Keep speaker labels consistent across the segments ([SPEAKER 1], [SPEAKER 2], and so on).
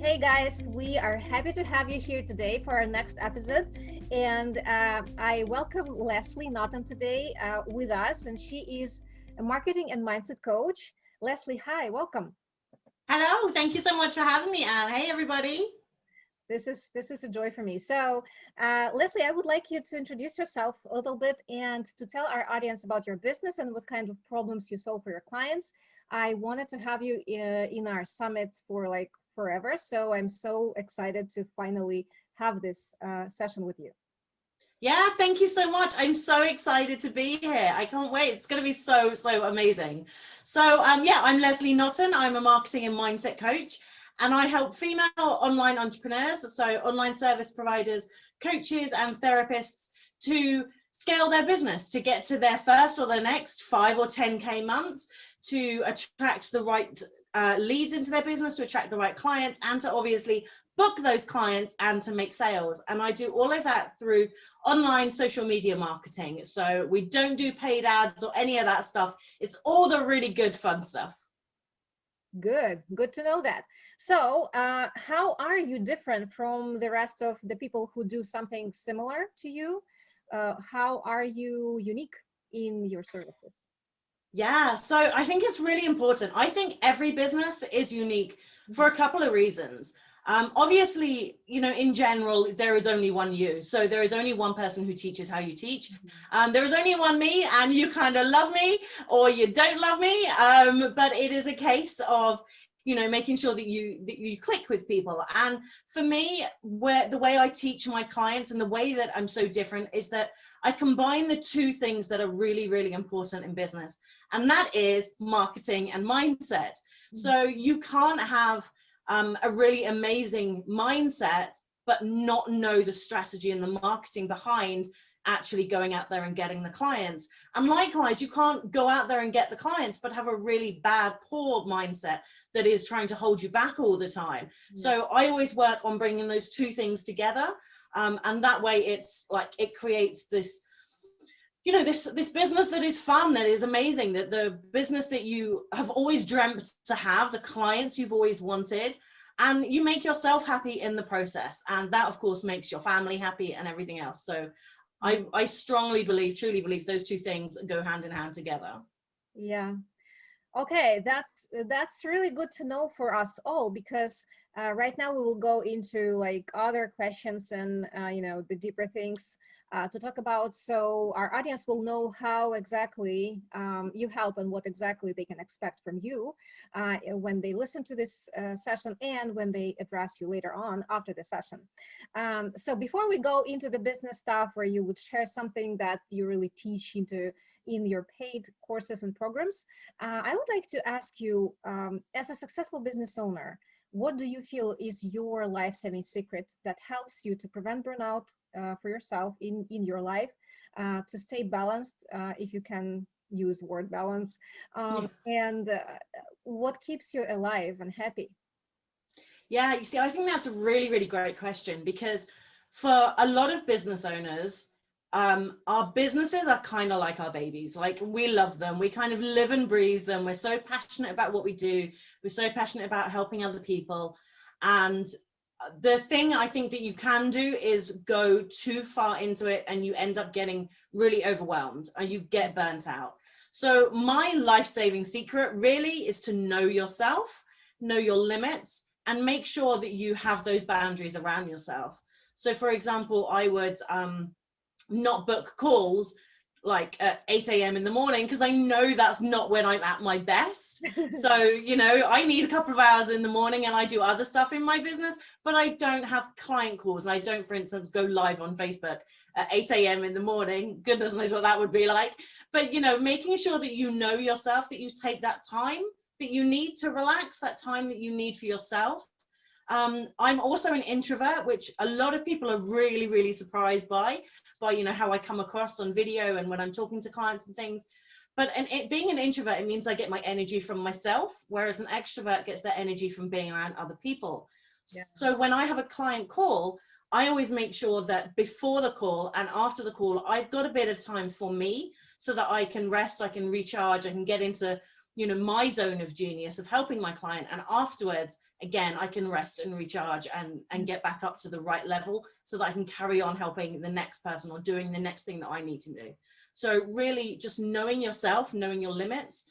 [SPEAKER 1] Hey guys, we are happy to have you here today for our next episode. And I welcome Leslie Norton today with us, and she is a marketing and mindset coach. Leslie, hi, welcome.
[SPEAKER 2] Hello, thank you so much for having me, Anne. Hey, everybody.
[SPEAKER 1] This is a joy for me. So, Leslie, I would like you to introduce yourself a little bit and to tell our audience about your business and what kind of problems you solve for your clients. I wanted to have you in our summit for like forever, so I'm so excited to finally have this session with you.
[SPEAKER 2] Yeah, thank you so much. I'm so excited to be here. I can't wait. It's going to be so amazing. So, I'm Leslie Norton. I'm a marketing and mindset coach, and I help female online entrepreneurs, so online service providers, coaches, and therapists to scale their business to get to their first or their next 5 or 10K months, to attract the right leads into their business, to attract the right clients, and to obviously book those clients and to make sales. And I do all of that through online social media marketing. So we don't do paid ads or any of that stuff. It's all the really good fun stuff.
[SPEAKER 1] Good to know that. So, how are you different from the rest of the people who do something similar to you? How are you unique in your services?
[SPEAKER 2] Yeah, so I think it's really important. I think every business is unique for a couple of reasons. Obviously, in general, there is only one you. So there is only one person who teaches how you teach. There is only one me, and you kind of love me or you don't love me. But it is a case of, making sure that you click with people. And for me, the way I teach my clients and the way that I'm so different is that I combine the two things that are really, really important in business, and that is marketing and mindset. So you can't have a really amazing mindset but not know the strategy and the marketing behind actually going out there and getting the clients. And likewise, you can't go out there and get the clients but have a really bad, poor mindset that is trying to hold you back all the time. So I always work on bringing those two things together, and that way it's like it creates this this business that is fun, that is amazing, that the business that you have always dreamt to have, the clients you've always wanted, and you make yourself happy in the process, and that of course makes your family happy and everything else. So I strongly believe, truly believe, those two things go hand in hand together.
[SPEAKER 1] Yeah. Okay, that's really good to know for us all because right now we will go into like other questions and the deeper things to talk about, so our audience will know how exactly you help and what exactly they can expect from you when they listen to this session and when they address you later on after the session. So before we go into the business stuff where you would share something that you really teach in your paid courses and programs, I would like to ask you, as a successful business owner, what do you feel is your life-saving secret that helps you to prevent burnout for yourself in your life, to stay balanced, if you can use word balance, and what keeps you alive and happy?
[SPEAKER 2] Yeah, you see, I think that's a really, really great question, because for a lot of business owners, our businesses are kind of like our babies. Like, we love them. We kind of live and breathe them. We're so passionate about what we do. We're so passionate about helping other people. And the thing I think that you can do is go too far into it and you end up getting really overwhelmed and you get burnt out. So my life-saving secret really is to know yourself, know your limits, and make sure that you have those boundaries around yourself. So for example, I would not book calls like at 8 a.m. in the morning, because I know that's not when I'm at my best. So, I need a couple of hours in the morning and I do other stuff in my business, but I don't have client calls. And I don't, for instance, go live on Facebook at 8 a.m. in the morning. Goodness knows what that would be like. But, making sure that you know yourself, that you take that time that you need to relax, that time that you need for yourself. I'm also an introvert, which a lot of people are really, really surprised by how I come across on video and when I'm talking to clients and things. But being an introvert, it means I get my energy from myself, whereas an extrovert gets their energy from being around other people.
[SPEAKER 1] Yeah.
[SPEAKER 2] So when I have a client call, I always make sure that before the call and after the call, I've got a bit of time for me so that I can rest, I can recharge, I can get into my zone of genius of helping my client, and afterwards again I can rest and recharge and get back up to the right level so that I can carry on helping the next person or doing the next thing that I need to do. So really just knowing yourself, knowing your limits,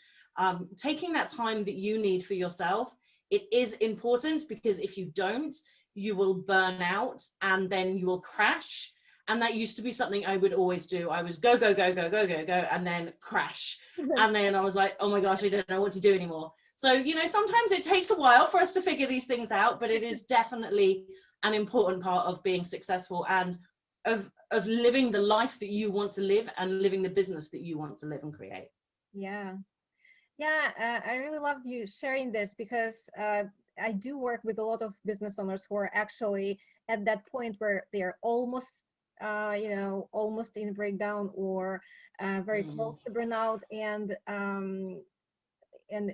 [SPEAKER 2] taking that time that you need for yourself. It is important, because if you don't, you will burn out and then you will crash. And that used to be something I would always do. I was go, go, go, go, go, go, go, and then crash. And then I was like, oh my gosh, I don't know what to do anymore. So, sometimes it takes a while for us to figure these things out, but it is definitely an important part of being successful and of living the life that you want to live and living the business that you want to live and create.
[SPEAKER 1] Yeah. I really love you sharing this, because I do work with a lot of business owners who are actually at that point where they're almost almost in breakdown, or very close to burnout, and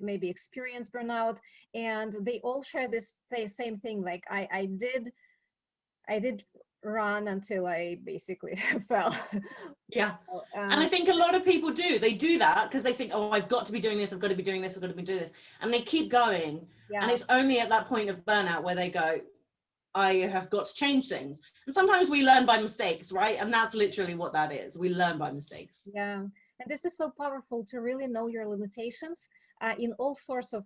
[SPEAKER 1] maybe experience burnout, and they all share this same thing. Like I did run until I basically fell.
[SPEAKER 2] Yeah. And I think a lot of people they do that because they think, oh, I've got to be doing this, I've got to be doing this, I've got to be doing this, and they keep going. And it's only at that point of burnout where they go, I have got to change things. And sometimes we learn by mistakes, right? And that's literally what that is. We learn by mistakes.
[SPEAKER 1] Yeah. And this is so powerful, to really know your limitations in all sorts of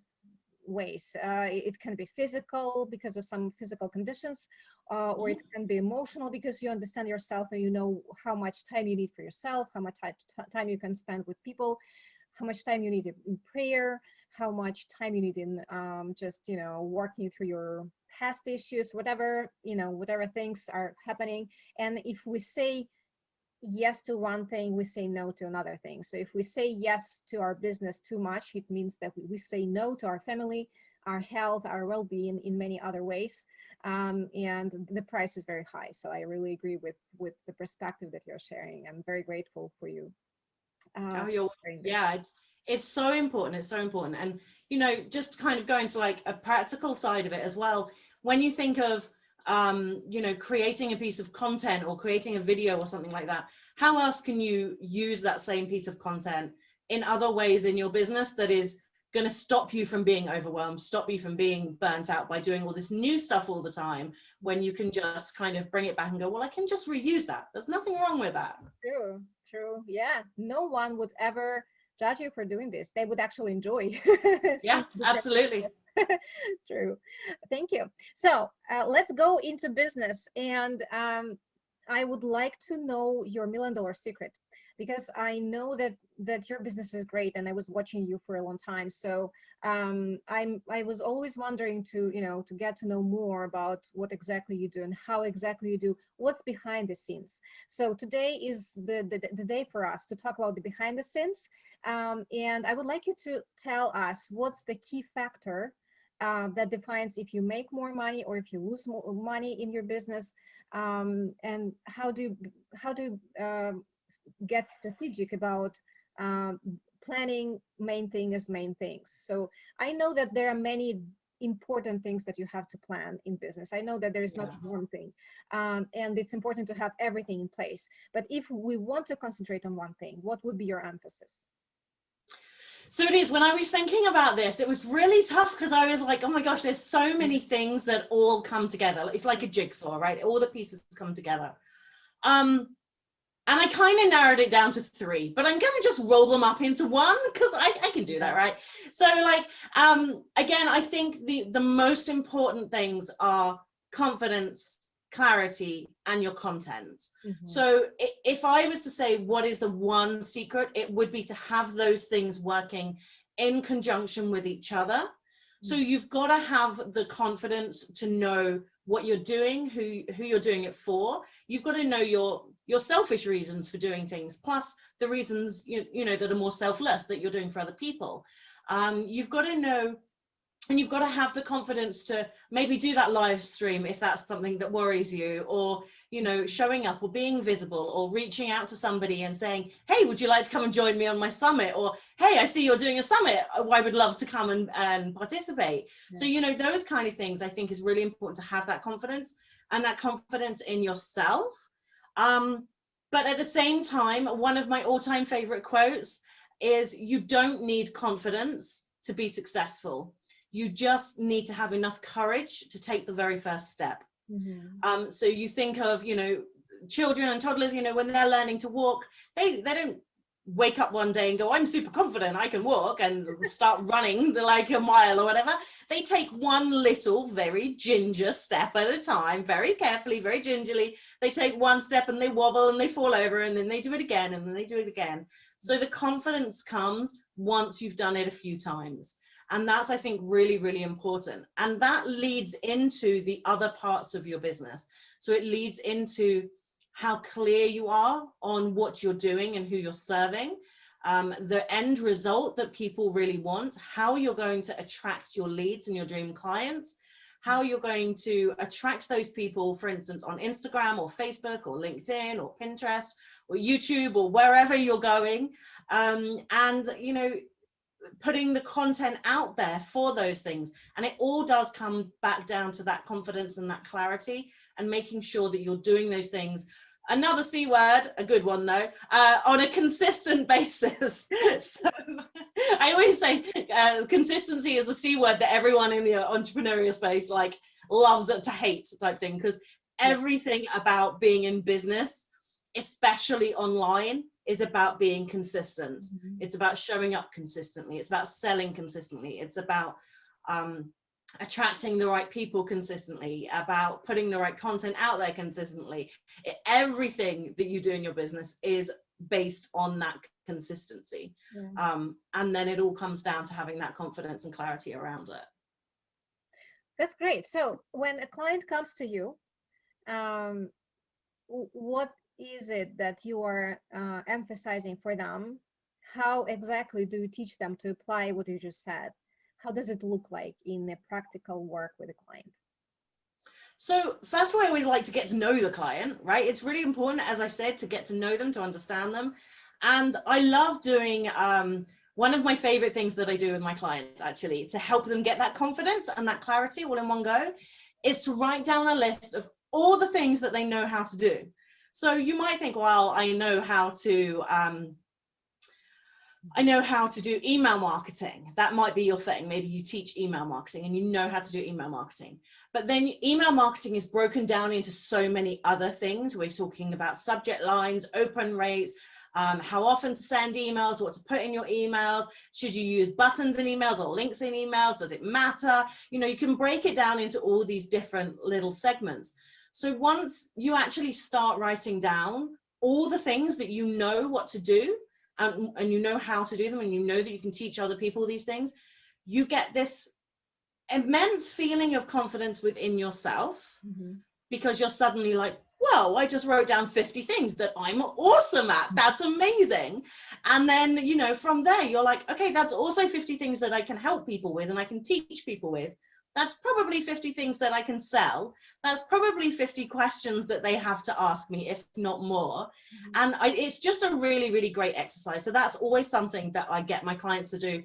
[SPEAKER 1] ways. It can be physical because of some physical conditions, or it can be emotional because you understand yourself and you know how much time you need for yourself, how much time you can spend with people, how much time you need in prayer, how much time you need in just working through your past issues, whatever things are happening. And if we say yes to one thing, we say no to another thing. So if we say yes to our business too much, it means that we say no to our family, our health, our well-being in many other ways, and the price is very high. So I really agree with the perspective that you're sharing. I'm very grateful for you.
[SPEAKER 2] It's so important. It's so important. And just kind of going to like a practical side of it as well, when you think of creating a piece of content or creating a video or something like that, how else can you use that same piece of content in other ways in your business that is going to stop you from being overwhelmed, stop you from being burnt out by doing all this new stuff all the time, when you can just kind of bring it back and go, well, I can just reuse that. There's nothing wrong with that.
[SPEAKER 1] True. Yeah. No one would ever judge you for doing this. They would actually enjoy.
[SPEAKER 2] Yeah, absolutely.
[SPEAKER 1] True. Thank you. So let's go into business. And I would like to know your $1 million secret, because I know that your business is great, and I was watching you for a long time. So I was always wondering to get to know more about what exactly you do and how exactly you do, what's behind the scenes. So today is the day for us to talk about the behind the scenes, and I would like you to tell us what's the key factor that defines if you make more money or if you lose more money in your business, and how do you get strategic about planning main things. So I know that there are many important things that you have to plan in business. I know that there is not one thing, and it's important to have everything in place. But if we want to concentrate on one thing, what would be your emphasis?
[SPEAKER 2] So it is, when I was thinking about this, it was really tough, because I was like, oh my gosh, there's so many things that all come together. It's like a jigsaw, right? All the pieces come together. And I kind of narrowed it down to 3, but I'm going to just roll them up into 1, because I can do that, right? So again, I think the most important things are confidence, clarity, and your content. So if I was to say what is the one secret, it would be to have those things working in conjunction with each other. So you've got to have the confidence to know what you're doing, who you're doing it for. You've got to know your selfish reasons for doing things, plus the reasons that are more selfless, that you're doing for other people. You've got to know, and you've got to have the confidence to maybe do that live stream if that's something that worries you, or showing up or being visible, or reaching out to somebody and saying, hey, would you like to come and join me on my summit? Or, hey, I see you're doing a summit, I would love to come and participate. So those kind of things I think is really important, to have that confidence, and that confidence in yourself. But at the same time, one of my all-time favorite quotes is you don't need confidence to be successful. You just need to have enough courage to take the very first step. So you think of, children and toddlers, when they're learning to walk, they don't wake up one day and go, I'm super confident, I can walk, and start running like a mile or whatever. They take one little, very ginger step at a time, very carefully, very gingerly. They take one step and they wobble and they fall over, and then they do it again, and then they do it again. So the confidence comes once you've done it a few times. And that's, I think, really, really important. And that leads into the other parts of your business. So it leads into how clear you are on what you're doing and who you're serving, the end result that people really want, how you're going to attract your leads and your dream clients, how you're going to attract those people, for instance, on Instagram or Facebook or LinkedIn or Pinterest or YouTube or wherever you're going. Putting the content out there for those things. And it all does come back down to that confidence and that clarity, and making sure that you're doing those things. Another C word, a good one though, on a consistent basis. So I always say consistency is the C word that everyone in the entrepreneurial space loves to hate type thing, because everything about being in business, especially online, is about being consistent. It's about showing up consistently. It's about selling consistently. It's about attracting the right people consistently, about putting the right content out there consistently. Everything that you do in your business is based on that consistency. And then it all comes down to having that confidence and clarity around it.
[SPEAKER 1] That's great. So when a client comes to you, what is it that you are emphasizing for them? How exactly do you teach them to apply what you just said? How does it look like in a practical work with a client?
[SPEAKER 2] So first of all, I always like to get to know the client, right? It's really important, as I said, to get to know them, to understand them. And I love doing, one of my favorite things that I do with my clients, actually, to help them get that confidence and that clarity all in one go, is to write down a list of all the things that they know how to do. So you might think, well, I know how to do email marketing. That might be your thing. Maybe you teach email marketing and you know how to do email marketing. But then email marketing is broken down into so many other things. We're talking about subject lines, open rates, how often to send emails, what to put in your emails. Should you use buttons in emails or links in emails? Does it matter? You can break it down into all these different little segments. So once you actually start writing down all the things that you know what to do, and you know how to do them, and you know that you can teach other people these things, you get this immense feeling of confidence within yourself, because you're suddenly like, whoa, I just wrote down 50 things that I'm awesome at. That's amazing. And then, from there, you're like, okay, that's also 50 things that I can help people with and I can teach people with. That's probably 50 things that I can sell. That's probably 50 questions that they have to ask me, if not more. And it's just a really, really great exercise. So that's always something that I get my clients to do,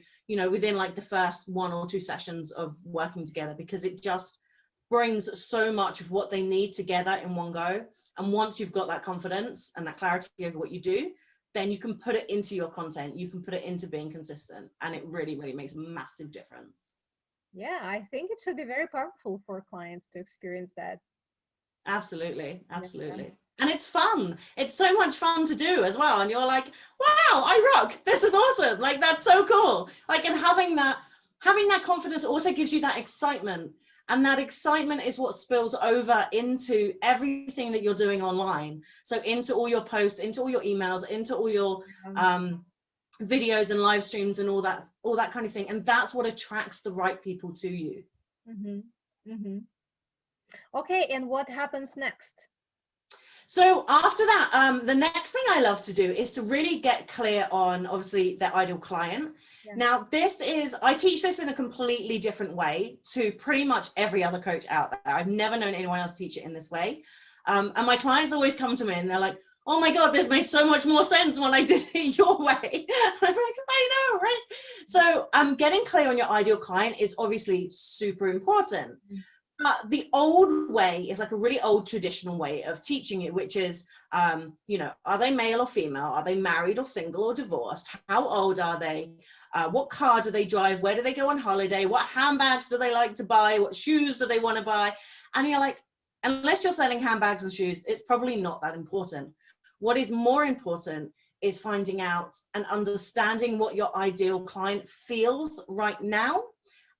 [SPEAKER 2] within the first 1 or 2 sessions of working together, because it just brings so much of what they need together in one go. And once you've got that confidence and that clarity over what you do, then you can put it into your content. You can put it into being consistent. And it really, really makes a massive difference.
[SPEAKER 1] Yeah, I think it should be very powerful for clients to experience that.
[SPEAKER 2] Absolutely. Absolutely. And it's fun. It's so much fun to do as well. And you're like, wow, I rock. This is awesome. That's so cool. And having that confidence also gives you that excitement. And that excitement is what spills over into everything that you're doing online. So into all your posts, into all your emails, into all your videos and live streams and all that kind of thing. And that's what attracts the right people to you.
[SPEAKER 1] Okay, and what happens next?
[SPEAKER 2] So after that, the next thing I love to do is to really get clear on, obviously, their ideal client. Now, I teach this in a completely different way to pretty much every other coach out there. I've never known anyone else teach it in this way. And my clients always come to me and they're like, oh my God, this made so much more sense when I did it your way. And I'm like, I know, right? So getting clear on your ideal client is obviously super important. But the old way is like a really old traditional way of teaching it, which is, you know, are they male or female? Are they married or single or divorced? How old are they? What car do they drive? Where do they go on holiday? What handbags do they like to buy? What shoes do they want to buy? And you're like, unless you're selling handbags and shoes, it's probably not that important. What is more important is finding out and understanding what your ideal client feels right now,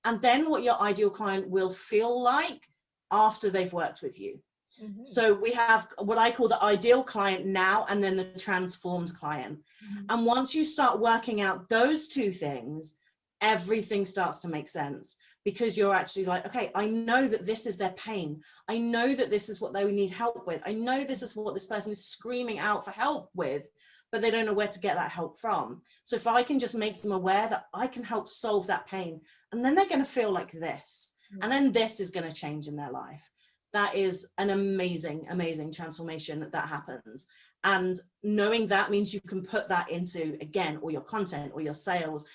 [SPEAKER 2] and then what your ideal client will feel like after they've worked with you.
[SPEAKER 1] Mm-hmm.
[SPEAKER 2] So we have what I call the ideal client now, and then the transformed client.
[SPEAKER 1] Mm-hmm.
[SPEAKER 2] And once you start working out those two things, everything starts to make sense, because you're actually like, okay, I know that this is their pain. I know that this is what they need help with. I know this is what this person is screaming out for help with, but they don't know where to get that help from. So if I can just make them aware that I can help solve that pain, and then they're going to feel like this, and then this is going to change in their life. That is an amazing, amazing transformation that happens. And knowing that means you can put that into, again, all your content, or your sales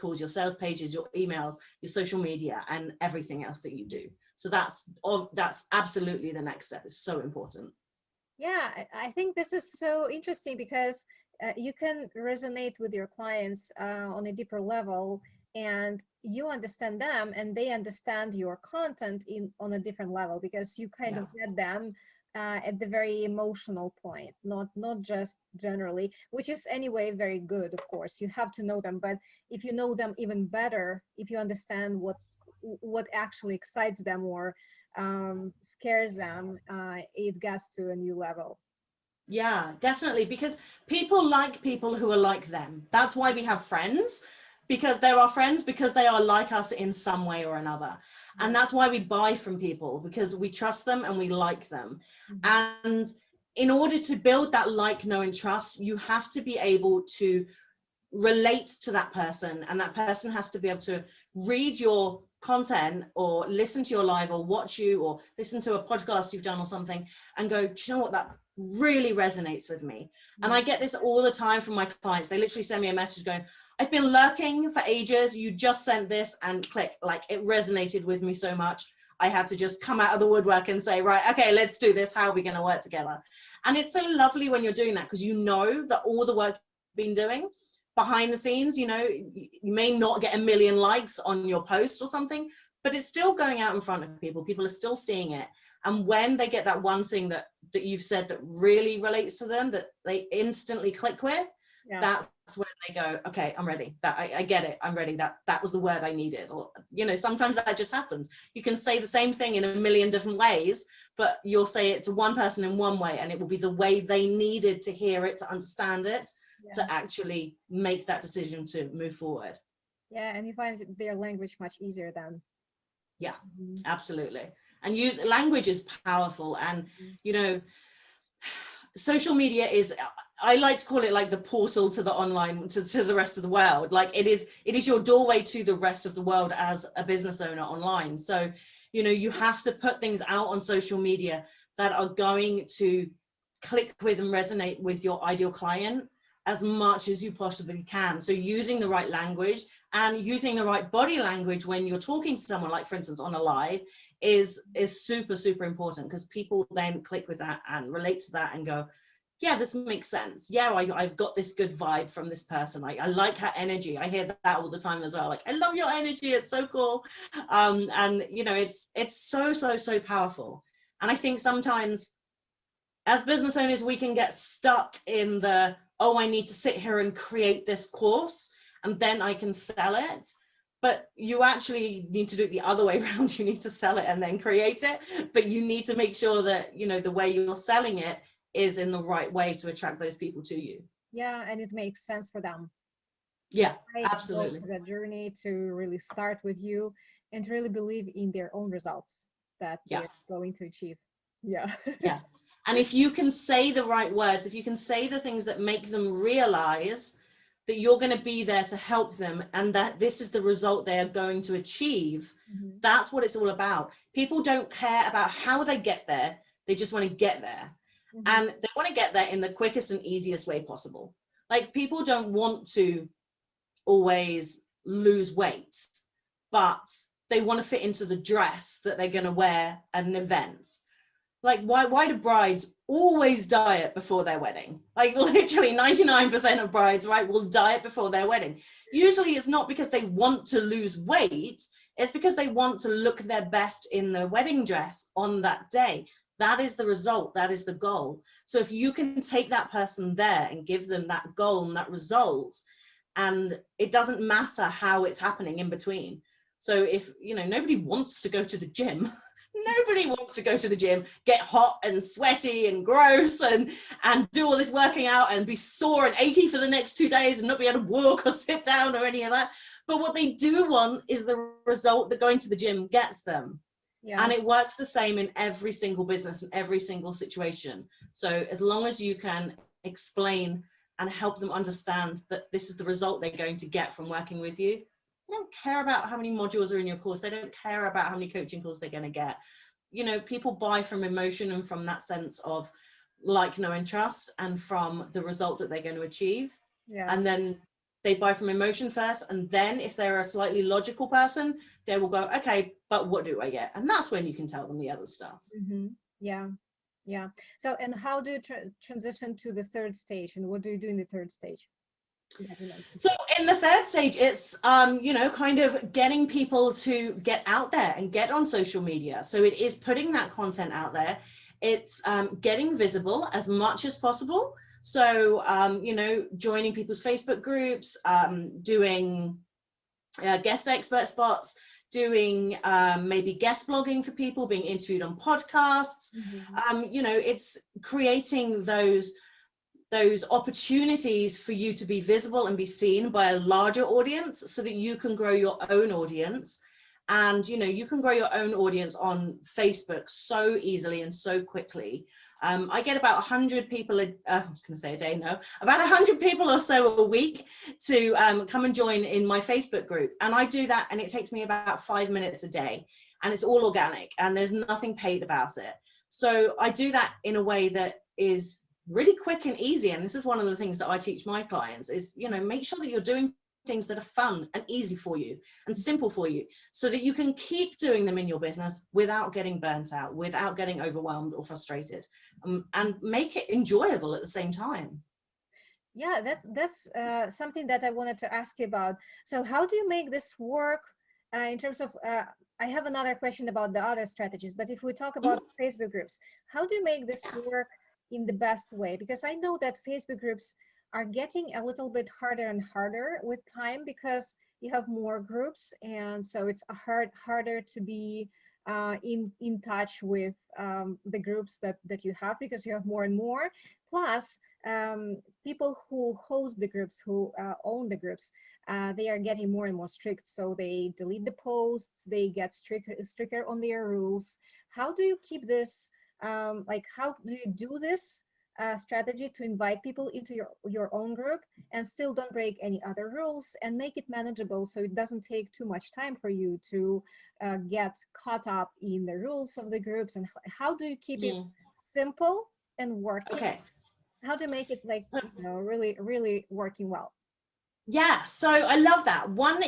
[SPEAKER 2] calls, your sales pages, your emails, your social media, and everything else that you do. So that's absolutely the next step. It's so important.
[SPEAKER 1] Yeah, I think this is so interesting because you can resonate with your clients on a deeper level, and you understand them and they understand your content on a different level, because you kind of get them at the very emotional point, not just generally, which is anyway very good. Of course, you have to know them, but if you know them even better, if you understand what actually excites them or scares them, it gets to a new level.
[SPEAKER 2] Yeah, definitely. Because people like people who are like them. That's why we have friends, because they're our friends, because they are like us in some way or another. And that's why we buy from people, because we trust them and we like them.
[SPEAKER 1] Mm-hmm.
[SPEAKER 2] And in order to build that like, know, and trust, you have to be able to relate to that person, and that person has to be able to read your content or listen to your live or watch you or listen to a podcast you've done or something and go, do you know what, that really resonates with me. And I get this all the time from my clients. They literally send me a message going, I've been lurking for ages, you just sent this, and click, like it resonated with me so much, I had to just come out of the woodwork and say, right, okay, let's do this. How are we going to work together? And it's so lovely when you're doing that, because you know that all the work you've been doing behind the scenes, you know, you may not get 1 million likes on your post or something, but it's still going out in front of people. People are still seeing it. And when they get that one thing that you've said that really relates to them, that they instantly click with, that's when they go, okay, I'm ready. That I get it. I'm ready. That was the word I needed. Or, you know, sometimes that just happens. You can say the same thing in 1 million different ways, but you'll say it to one person in one way, and it will be the way they needed to hear it, to understand it, to actually make that decision to move forward.
[SPEAKER 1] Yeah, and you find their language much easier then.
[SPEAKER 2] Yeah, absolutely. And language is powerful. And, you know, social media is, I like to call it like the portal to the online, to the rest of the world. Like it is your doorway to the rest of the world as a business owner online. So, you know, you have to put things out on social media that are going to click with and resonate with your ideal client as much as you possibly can. So using the right language and using the right body language when you're talking to someone, like for instance on a live, is super, super important, because people then click with that and relate to that and go, yeah, this makes sense. Yeah, I've got this good vibe from this person. I like her energy. I hear that all the time as well. Like, I love your energy. It's so cool. And you know, it's so, so, so powerful. And I think sometimes as business owners, we can get stuck in the, oh, I need to sit here and create this course and then I can sell it. But you actually need to do it the other way around. You need to sell it and then create it. But you need to make sure that, you know, the way you're selling it is in the right way to attract those people to you.
[SPEAKER 1] Yeah, and it makes sense for them.
[SPEAKER 2] Yeah,
[SPEAKER 1] Right,
[SPEAKER 2] absolutely.
[SPEAKER 1] go through that journey to really start with you and really believe in their own results that they're going to achieve. Yeah.
[SPEAKER 2] Yeah. And if you can say the right words, if you can say the things that make them realize that you're going to be there to help them and that this is the result they are going to achieve, that's what it's all about. People don't care about how they get there. They just want to get there. And they want to get there in the quickest and easiest way possible. Like, people don't want to always lose weight, but they want to fit into the dress that they're going to wear at an event. Like, why do brides always diet before their wedding? Like, literally 99% of brides, right, will diet before their wedding. Usually it's not because they want to lose weight, it's because they want to look their best in their wedding dress on that day. That is the result, that is the goal. So if you can take that person there and give them that goal and that result, and it doesn't matter how it's happening in between. So if, you know, nobody wants to go to the gym, nobody wants to go to the gym, get hot and sweaty and gross and do all this working out and be sore and achy for the next 2 days and not be able to walk or sit down or any of that. But what they do want is the result that going to the gym gets them. Yeah. And it works the same in every single business and every single situation. So as long as you can explain and help them understand that this is the result they're going to get from working with you, they don't care about how many modules are in your course. They don't care about how many coaching calls they're going to get. You know, people buy from emotion and from that sense of like, know, and trust, and from the result that they're going to achieve. Yeah. And then they buy from emotion first. And then if they're a slightly logical person, they will go, okay, but what do I get? And that's when you can tell them the other stuff.
[SPEAKER 1] Mm-hmm. Yeah. Yeah. So, and how do you transition to the third stage, and what do you do in the third stage?
[SPEAKER 2] So in the third stage, it's, you know, kind of getting people to get out there and get on social media. So it is putting that content out there. It's getting visible as much as possible. So, you know, joining people's Facebook groups, doing guest expert spots, doing maybe guest blogging for people, being interviewed on podcasts. Mm-hmm. You know, it's creating those opportunities for you to be visible and be seen by a larger audience so that you can grow your own audience. And, you know, you can grow your own audience on Facebook so easily and so quickly. I get about 100 people, I was going to say a day, no, about 100 people or so a week to come and join in my Facebook group. And I do that, and it takes me about 5 minutes a day, and it's all organic and there's nothing paid about it. So I do that in a way that is really quick and easy. And this is one of the things that I teach my clients is, you know, make sure that you're doing things that are fun and easy for you and simple for you, so that you can keep doing them in your business without getting burnt out, without getting overwhelmed or frustrated, and make it enjoyable at the same time.
[SPEAKER 1] Yeah, that's something that I wanted to ask you about. So how do you make this work in terms of, I have another question about the other strategies, but if we talk about Facebook groups, how do you make this work in the best way? Because I know that Facebook groups are getting a little bit harder and harder with time, because you have more groups, and so it's harder to be in touch with the groups that you have, because you have more and more. Plus, people who host the groups, who own the groups, they are getting more and more strict. So they delete the posts, they get stricter on their rules. How do you keep this? Like, how do you do this strategy to invite people into your own group and still don't break any other rules, and make it manageable so it doesn't take too much time for you to get caught up in the rules of the groups? And how do you keep it simple and working?
[SPEAKER 2] Okay.
[SPEAKER 1] How to make it, like, you know, really working well?
[SPEAKER 2] Yeah, so I love that. One,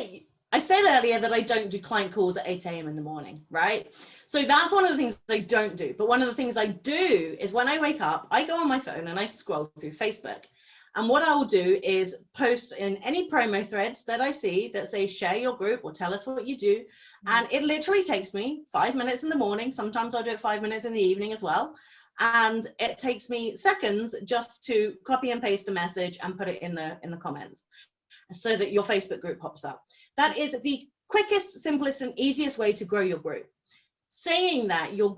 [SPEAKER 2] I said earlier that I don't do client calls at 8 a.m. in the morning, right? So that's one of the things I don't do. But one of the things I do is when I wake up, I go on my phone and I scroll through Facebook. And what I will do is post in any promo threads that I see that say share your group or tell us what you do. And it literally takes me 5 minutes in the morning. Sometimes I'll do it 5 minutes in the evening as well. And it takes me seconds just to copy and paste a message and put it in the comments, so that your Facebook group pops up. That is the quickest, simplest, and easiest way to grow your group. Saying that, you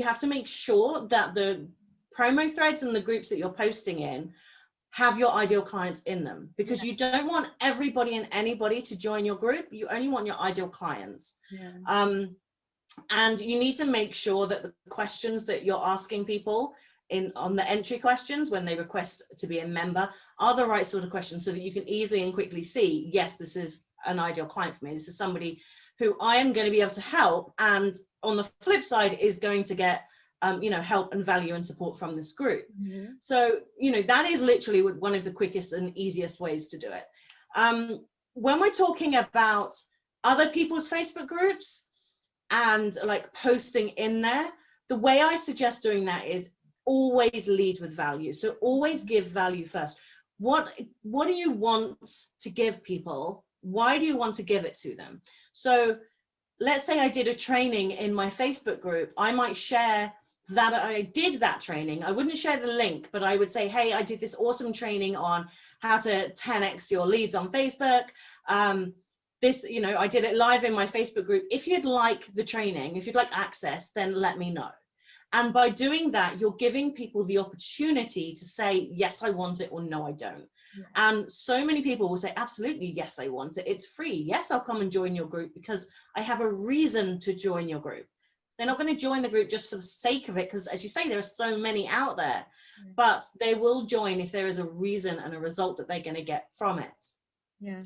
[SPEAKER 2] have to make sure that the promo threads and the groups that you're posting in have your ideal clients in them, because you don't want everybody and anybody to join your group. You only want your ideal clients. And you need to make sure that the questions that you're asking people on the entry questions when they request to be a member are the right sort of questions, so that you can easily and quickly see, yes, this is an ideal client for me. This is somebody who I am going to be able to help, and on the flip side is going to get you know, help and value and support from this group. So, you know, that is literally one of the quickest and easiest ways to do it. When we're talking about other people's Facebook groups and like posting in there, the way I suggest doing that is always lead with value. So always give value first. What do you want to give people? Why do you want to give it to them? So let's say I did a training in my Facebook group. I might share that I did that training. I wouldn't share the link, but I would say, hey, I did this awesome training on how to 10x your leads on Facebook. This, you know, I did it live in my Facebook group. If you'd like the training, if you'd like access, then let me know. And by doing that, you're giving people the opportunity to say, yes, I want it, or no, I don't. Yeah. And so many people will say, absolutely, yes, I want it. It's free. Yes, I'll come and join your group because I have a reason to join your group. They're not going to join the group just for the sake of it, because as you say, there are so many out there, but they will join if there is a reason and a result that they're going to get from it. Yeah.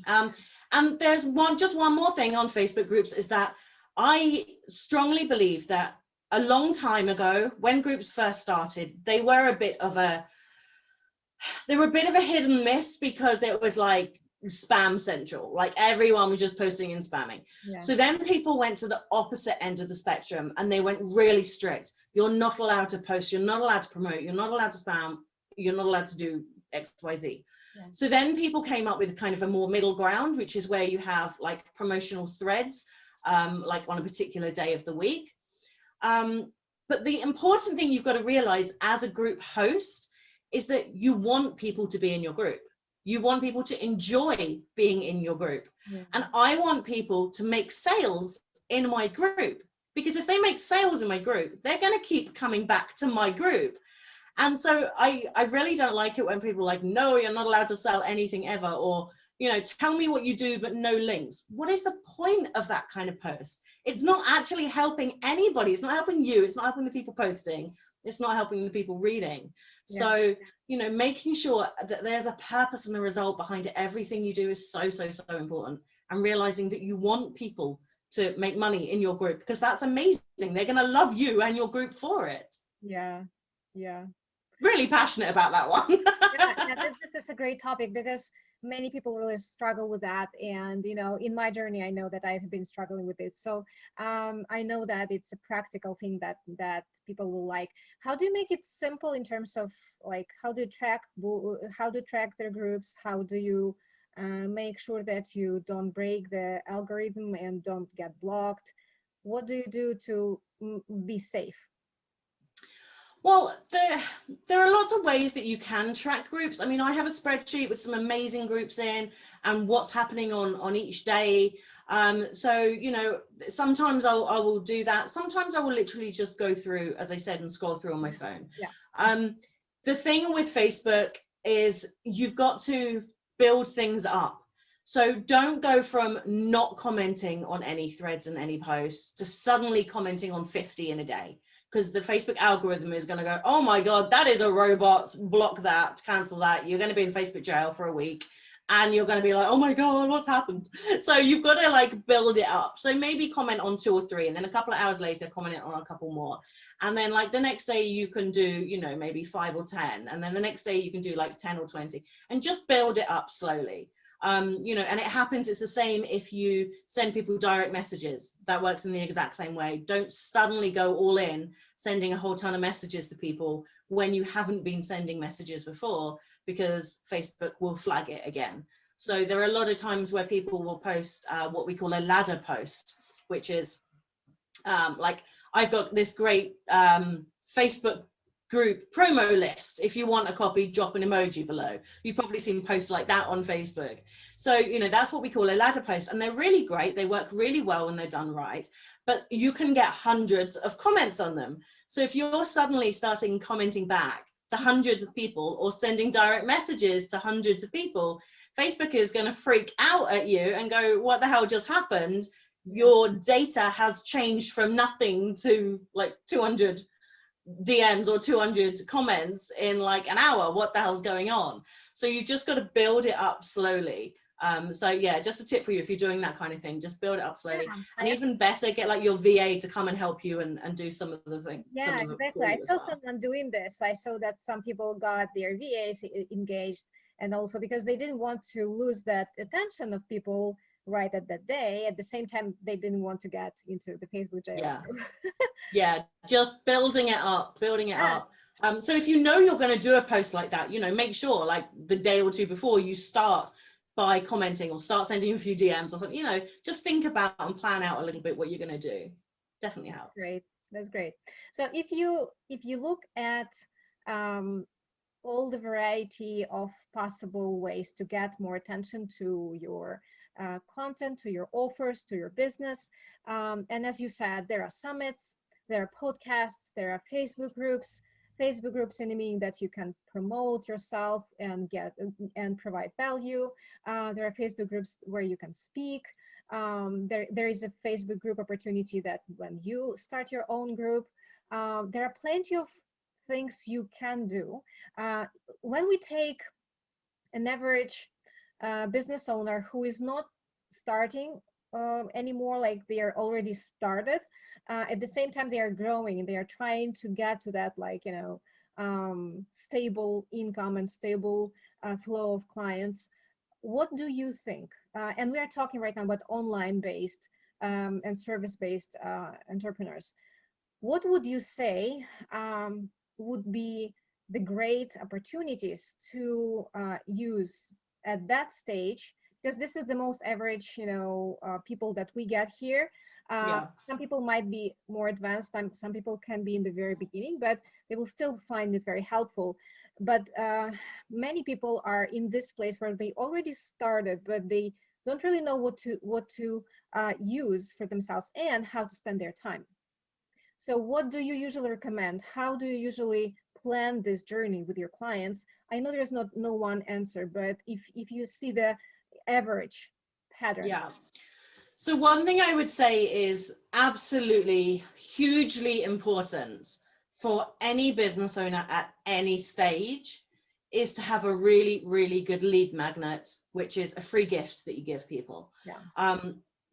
[SPEAKER 2] And there's just one more thing on Facebook groups is that I strongly believe that a long time ago, when groups first started, they were a bit of a hit and miss, because it was like spam central, like everyone was just posting and spamming. Yeah. So then people went to the opposite end of the spectrum and they went really strict. You're not allowed to post, you're not allowed to promote, you're not allowed to spam, you're not allowed to do XYZ. Yeah. So then people came up with kind of a more middle ground, which is where you have like promotional threads, like on a particular day of the week. But the important thing you've got to realize as a group host is that you want people to be in your group. You want people to enjoy being in your group. Yeah. And I want people to make sales in my group, because if they make sales in my group, they're going to keep coming back to my group. And so I really don't like it when people are like, no, you're not allowed to sell anything ever, or, you know, tell me what you do, but no links. What is the point of that kind of post? It's not actually helping anybody. It's not helping you. It's not helping the people posting. It's not helping the people reading. Yeah. So, you know, making sure that there's a purpose and a result behind everything you do is so, so, so important. And realizing that you want people to make money in your group, because that's amazing. They're going to love you and your group for it.
[SPEAKER 1] Yeah. Yeah.
[SPEAKER 2] Really passionate about that one.
[SPEAKER 1] This is a great topic, because many people really struggle with that. And, you know, in my journey, I know that I've been struggling with it. So I know that it's a practical thing that people will like. How do you make it simple in terms of like, how to track their groups? How do you make sure that you don't break the algorithm and don't get blocked? What do you do to be safe?
[SPEAKER 2] Well, there are lots of ways that you can track groups. I mean, I have a spreadsheet with some amazing groups in and what's happening on each day. So, you know, sometimes I will do that. Sometimes I will literally just go through, as I said, and scroll through on my phone. Yeah. The thing with Facebook is you've got to build things up. So don't go from not commenting on any threads and any posts to suddenly commenting on 50 in a day. Because the Facebook algorithm is going to go, oh my God, that is a robot, block that, cancel that. You're going to be in Facebook jail for a week. And you're going to be like, oh my God, what's happened? So you've got to like build it up. So maybe comment on 2 or 3, and then a couple of hours later, comment on a couple more. And then like the next day you can do, you know, maybe 5 or 10. And then the next day you can do like 10 or 20, and just build it up slowly. You know, and it happens, it's the same if you send people direct messages. That works in the exact same way. Don't suddenly go all in sending a whole ton of messages to people when you haven't been sending messages before, because Facebook will flag it again. So there are a lot of times where people will post what we call a ladder post, which is like, I've got this great Facebook group promo list. If you want a copy, drop an emoji below. You've probably seen posts like that on Facebook. So, you know, that's what we call a ladder post, and they're really great. They work really well when they're done right, but you can get hundreds of comments on them. So if you're suddenly starting commenting back to hundreds of people or sending direct messages to hundreds of people, Facebook is going to freak out at you and go, what the hell just happened? Your data has changed from nothing to like 200 DMs or 200 comments in like an hour. What the hell's going on? So you just got to build it up slowly. So yeah, just a tip for you if you're doing that kind of thing, just build it up slowly. Yeah, and even better, get like your VA to come and help you and do some of the things.
[SPEAKER 1] Yeah, exactly. I saw someone doing this. I saw that some people got their VAs engaged, and also because they didn't want to lose that attention of people, right at that day. At the same time, they didn't want to get into the Facebook jails.
[SPEAKER 2] Yeah. Yeah, just building it up, building it
[SPEAKER 1] Yeah,
[SPEAKER 2] up. So if you know you're going to do a post like that, you know, make sure like the day or two before you start by commenting or start sending a few DMs or something, you know, just think about and plan out a little bit what you're going to do. Definitely helps.
[SPEAKER 1] great. That's great. So if you look at um, all the variety of possible ways to get more attention to your content, to your offers, to your business. And as you said, there are summits, there are podcasts, there are Facebook groups. Facebook groups in the meaning that you can promote yourself and get and provide value. There are Facebook groups where you can speak. There is a Facebook group opportunity that when you start your own group, there are plenty of things you can do. Uh, when we take an average business owner who is not starting anymore, like they are already started, at the same time they are growing, they are trying to get to that, like, stable income and stable flow of clients. What do you think? And we are talking right now about online based and service based entrepreneurs. What would you say would be the great opportunities to use at that stage? Because this is the most average, people that we get here.
[SPEAKER 2] Yeah.
[SPEAKER 1] Some people might be more advanced. Some people can be in the very beginning, but they will still find it very helpful. But many people are in this place where they already started, but they don't really know what to use for themselves and how to spend their time. So what do you usually recommend? How do you usually plan this journey with your clients? I know there's not no one answer, but if you see the average pattern.
[SPEAKER 2] Yeah. So one thing I would say is absolutely hugely important for any business owner at any stage is to have a really, really good lead magnet, which is a free gift that you give people.
[SPEAKER 1] Yeah.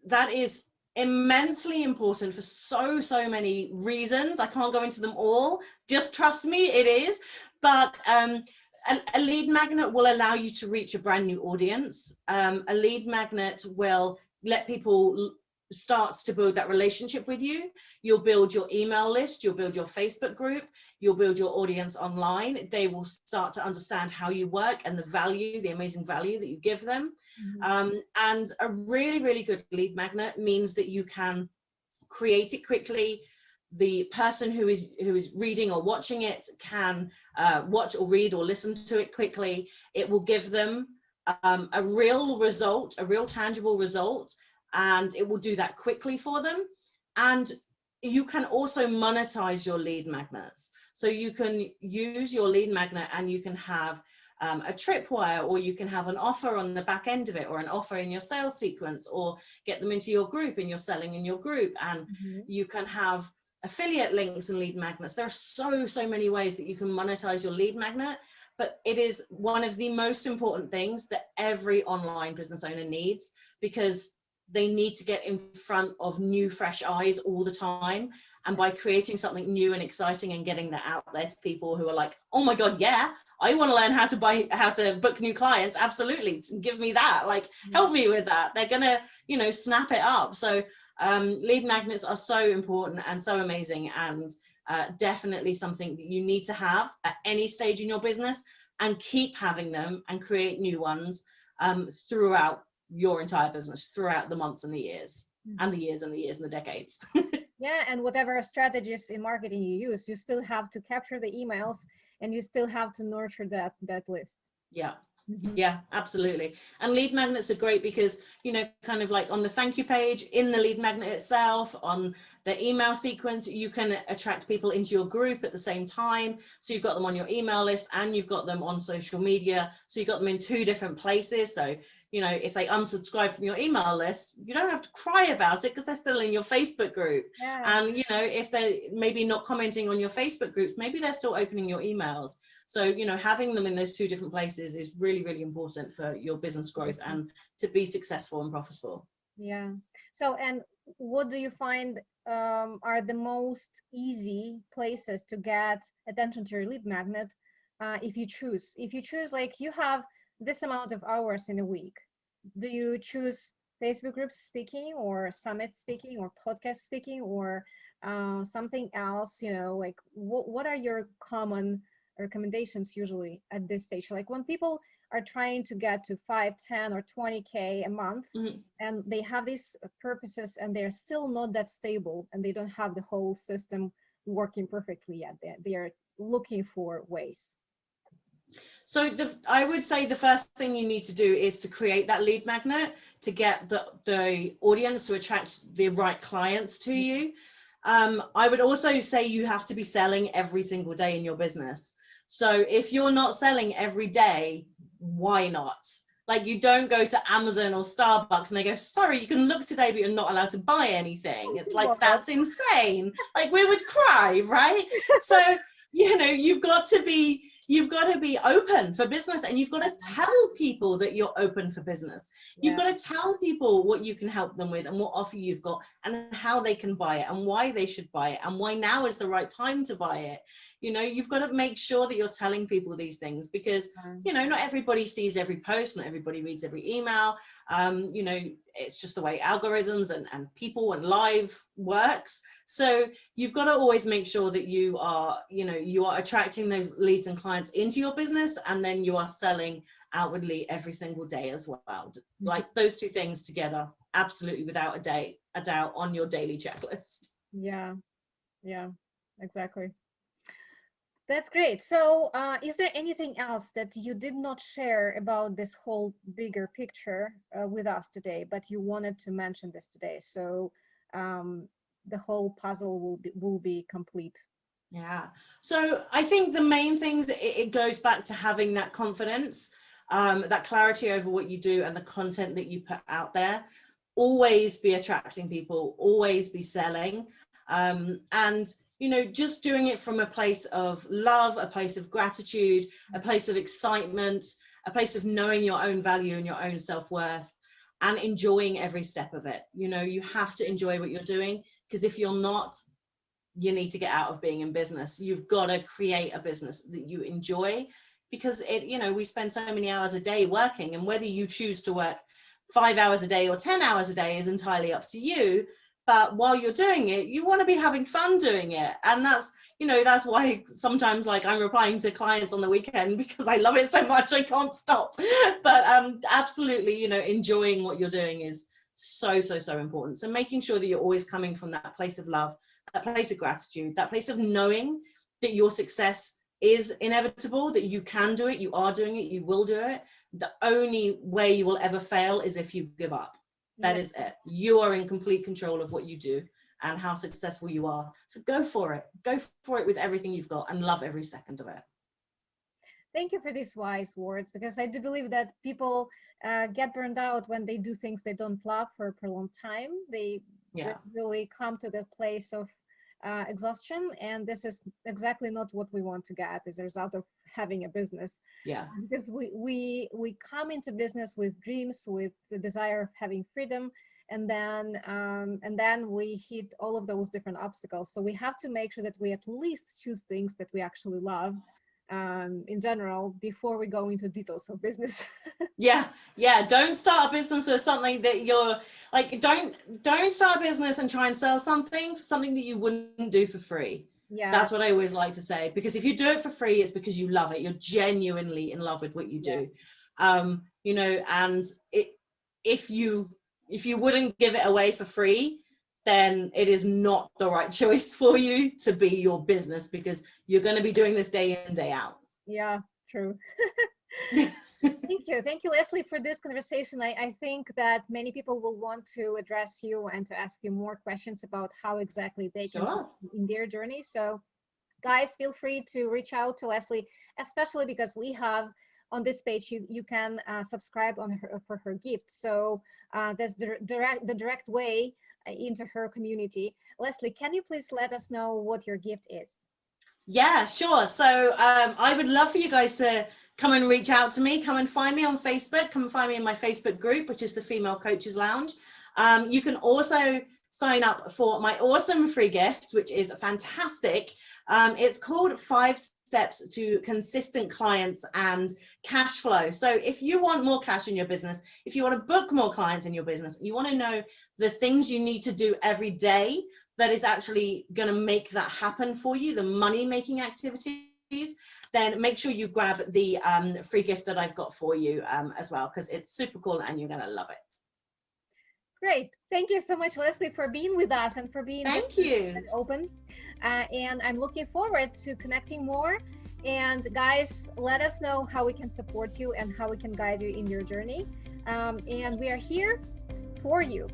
[SPEAKER 2] That is immensely important for so many reasons. I can't go into them all. Just trust me, it is. But a lead magnet will allow you to reach a brand new audience. A lead magnet will let people start to build that relationship with you. You'll build your email list, you'll build your Facebook group, you'll build your audience online. They will start to understand how you work and the value, the amazing value that you give them. And a really, really good lead magnet means that you can create it quickly. The person who is reading or watching it can watch or read or listen to it quickly. It will give them a real result, a real tangible result, and it will do that quickly for them. And you can also monetize your lead magnets. So you can use your lead magnet and you can have a tripwire, or you can have an offer on the back end of it, or an offer in your sales sequence, or get them into your group and you're selling in your group. And you can have affiliate links and lead magnets. There are so many ways that you can monetize your lead magnet, but it is one of the most important things that every online business owner needs, because they need to get in front of new, fresh eyes all the time. And by creating something new and exciting and getting that out there to people who are like, oh my God, yeah, I want to learn how to book new clients. Absolutely. Give me that. Like, help me with that. They're going to, snap it up. So lead magnets are so important and so amazing, and definitely something that you need to have at any stage in your business, and keep having them and create new ones throughout your entire business, throughout the months and the years and the years and the years and the decades.
[SPEAKER 1] Yeah, and whatever strategies in marketing you use, you still have to capture the emails and you still have to nurture that list.
[SPEAKER 2] Yeah. Yeah, absolutely. And lead magnets are great because, kind of like on the thank you page, in the lead magnet itself, on the email sequence, you can attract people into your group at the same time. So you've got them on your email list and you've got them on social media. So you've got them in two different places. So, if they unsubscribe from your email list, you don't have to cry about it because they're still in your Facebook group.
[SPEAKER 1] Yeah.
[SPEAKER 2] And, if they're maybe not commenting on your Facebook groups, maybe they're still opening your emails. So, having them in those two different places is really, really important for your business growth and to be successful and profitable.
[SPEAKER 1] Yeah. So, and what do you find are the most easy places to get attention to your lead magnet? If you choose, like, you have this amount of hours in a week, do you choose Facebook groups speaking, or summit speaking, or podcast speaking, or something else, like what are your common recommendations usually at this stage? Like when people are trying to get to 5, 10, or 20K a month, and they have these purposes and they're still not that stable, and they don't have the whole system working perfectly yet. They are looking for ways.
[SPEAKER 2] So I would say the first thing you need to do is to create that lead magnet to get the audience to attract the right clients to you. I would also say you have to be selling every single day in your business. So if you're not selling every day, why not? Like, you don't go to Amazon or Starbucks and they go, sorry, you can look today, but you're not allowed to buy anything. It's like, that's insane. Like, we would cry, right? So, you've got to be open for business, and you've got to tell people that you're open for business. You've got to tell people what you can help them with and what offer you've got and how they can buy it and why they should buy it and why now is the right time to buy it. You've got to make sure that you're telling people these things, because not everybody sees every post, not everybody reads every email. It's just the way algorithms and people and live works. So you've got to always make sure that you are attracting those leads and clients into your business, and then you are selling outwardly every single day as well. Like, those two things together, absolutely, without a doubt, on your daily checklist.
[SPEAKER 1] Yeah, exactly. That's great. So is there anything else that you did not share about this whole bigger picture with us today, but you wanted to mention this today? So the whole puzzle will be complete.
[SPEAKER 2] Yeah. So I think the main things, it goes back to having that confidence, that clarity over what you do and the content that you put out there. Always be attracting people, always be selling. And just doing it from a place of love, a place of gratitude, a place of excitement, a place of knowing your own value and your own self-worth, and enjoying every step of it. You have to enjoy what you're doing, because if you're not, you need to get out of being in business. You've got to create a business that you enjoy, because we spend so many hours a day working, and whether you choose to work 5 hours a day or 10 hours a day is entirely up to you. But while you're doing it, you want to be having fun doing it. And that's why sometimes, like, I'm replying to clients on the weekend, because I love it so much, I can't stop. But absolutely, enjoying what you're doing is so important. So making sure that you're always coming from that place of love, that place of gratitude, that place of knowing that your success is inevitable, that you can do it, you are doing it, you will do it. The only way you will ever fail is if you give up. That is it. You are in complete control of what you do and how successful you are. So go for it. Go for it with everything you've got, and love every second of it.
[SPEAKER 1] Thank you for these wise words, because I do believe that people get burned out when they do things they don't love for a prolonged time. They really come to the place of exhaustion, and this is exactly not what we want to get as a result of having a business. Because we come into business with dreams, with the desire of having freedom, and then we hit all of those different obstacles. So we have to make sure that we at least choose things that we actually love in general before we go into details of business.
[SPEAKER 2] Don't start a business with something that you're like, don't start a business and try and sell something that you wouldn't do for free. That's what I always like to say, because if you do it for free, it's because you love it. You're genuinely in love with what you do. And if you wouldn't give it away for free, then it is not the right choice for you to be your business, because you're going to be doing this day in, day out.
[SPEAKER 1] Yeah, true. Thank you, Leslie, for this conversation. I think that many people will want to address you and to ask you more questions about how exactly they can in their journey. So guys, feel free to reach out to Leslie, especially because we have on this page you can subscribe for her gift. So that's the direct way into her community. Leslie, can you please let us know what your gift is?
[SPEAKER 2] Yeah, sure. So I would love for you guys to come and reach out to me. Come and find me on Facebook. Come and find me in my Facebook group, which is the Female Coaches Lounge. You can also sign up for my awesome free gift, which is fantastic. It's called 5 steps to consistent clients and cash flow. So if you want more cash in your business, if you want to book more clients in your business, you want to know the things you need to do every day that is actually going to make that happen for you, the money making activities, then make sure you grab the free gift that I've got for you as well, because it's super cool and you're going to love it.
[SPEAKER 1] Great. Thank you so much, Leslie, for being with us and for being
[SPEAKER 2] Thank you.
[SPEAKER 1] open. And I'm looking forward to connecting more. And guys, let us know how we can support you and how we can guide you in your journey. And we are here for you.